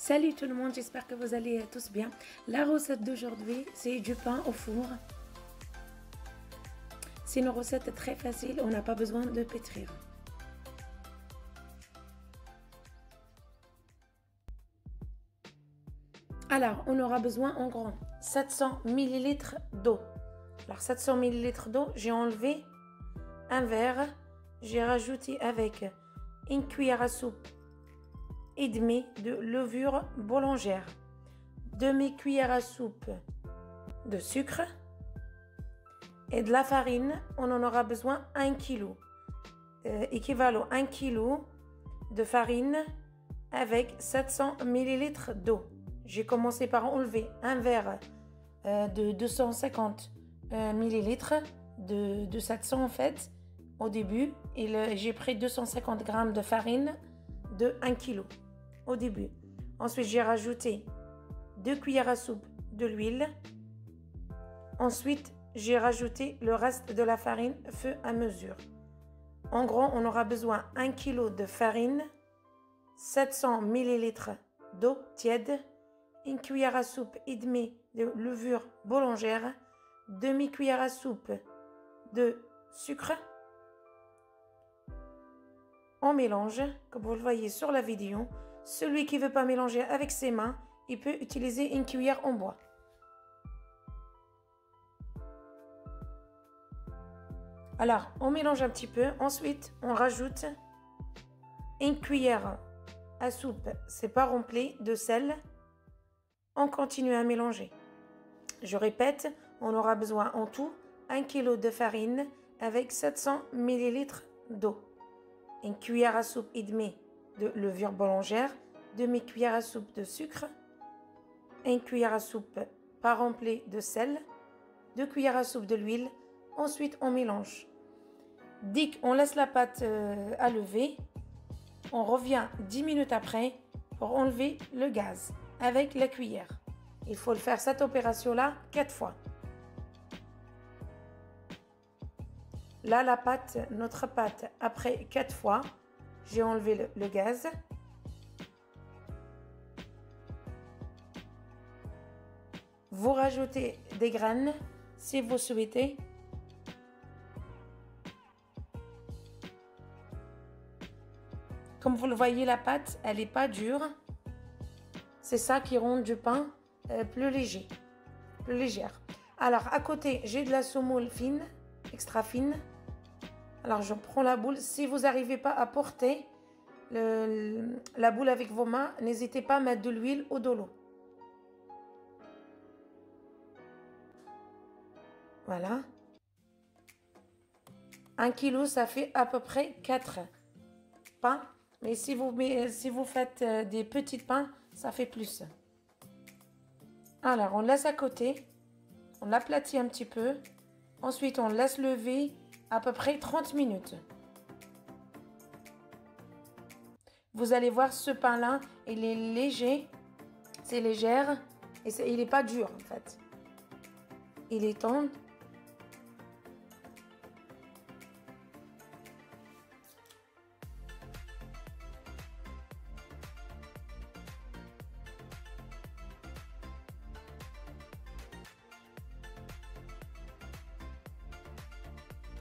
Salut tout le monde, j'espère que vous allez tous bien. La recette d'aujourd'hui, c'est du pain au four. C'est une recette très facile, on n'a pas besoin de pétrir. Alors, on aura besoin en gros 700 ml d'eau. Alors 700 ml d'eau, j'ai enlevé un verre, j'ai rajouté avec une cuillère à soupe et demi de levure boulangère, demi-cuillère à soupe de sucre et de la farine. On en aura besoin 1 kg, équivalent 1 kg de farine avec 700 ml d'eau. J'ai commencé par enlever un verre de 250 ml de 700 en fait au début, et j'ai pris 250 g de farine de 1 kg au début. Ensuite, j'ai rajouté 2 cuillères à soupe de l'huile. Ensuite, j'ai rajouté le reste de la farine feu à mesure. En gros, on aura besoin 1 kg de farine, 700 ml d'eau tiède, une cuillère à soupe et demie de levure boulangère, demi-cuillère à soupe de sucre. On mélange, comme vous le voyez sur la vidéo. Celui qui ne veut pas mélanger avec ses mains, il peut utiliser une cuillère en bois. Alors, on mélange un petit peu. Ensuite, on rajoute une cuillère à soupe, c'est pas rempli, de sel. On continue à mélanger. Je répète, on aura besoin en tout 1 kg de farine avec 700 ml d'eau. Une cuillère à soupe et demie de levure boulangère, demi-cuillère à soupe de sucre, une cuillère à soupe pas remplie de sel, 2 cuillères à soupe de l'huile. Ensuite, on mélange. Dès qu'on laisse la pâte à lever, on revient 10 minutes après pour enlever le gaz avec la cuillère. Il faut le faire cette opération-là 4 fois. Là, la pâte, notre pâte, après 4 fois, j'ai enlevé le gaz. Vous rajoutez des graines si vous souhaitez. Comme vous le voyez, la pâte, elle n'est pas dure. C'est ça qui rend du pain plus léger, plus légère. Alors, à côté, j'ai de la semoule fine, extra fine. Alors, je prends la boule. Si vous n'arrivez pas à porter la boule avec vos mains, n'hésitez pas à mettre de l'huile ou de l'eau. Voilà. 1 kg, ça fait à peu près 4 pains. Mais si vous faites des petits pains, ça fait plus. Alors, on laisse à côté. On l'aplatit un petit peu. Ensuite, on laisse lever à peu près 30 minutes. Vous allez voir, ce pain-là, il est léger. C'est légère. Et il n'est pas dur, en fait. Il est tendre.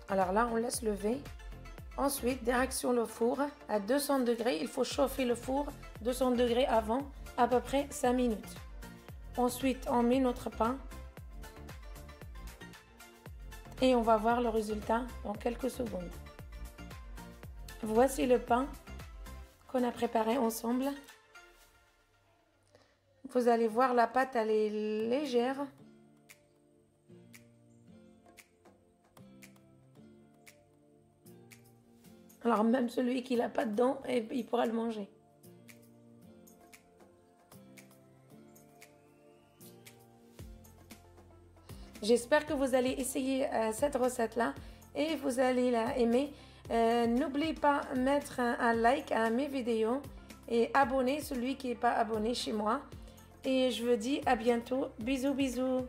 Alors là, on laisse lever. Ensuite, direction le four à 200 degrés. Il faut chauffer le four 200 degrés avant, à peu près 5 minutes. Ensuite, on met notre pain. Et on va voir le résultat dans quelques secondes. Voici le pain qu'on a préparé ensemble. Vous allez voir, la pâte, elle est légère. Alors même celui qui n'a pas de dents, il pourra le manger. J'espère que vous allez essayer cette recette-là et vous allez la aimer. N'oubliez pas de mettre un like à mes vidéos et abonner celui qui n'est pas abonné chez moi. Et je vous dis à bientôt. Bisous, bisous.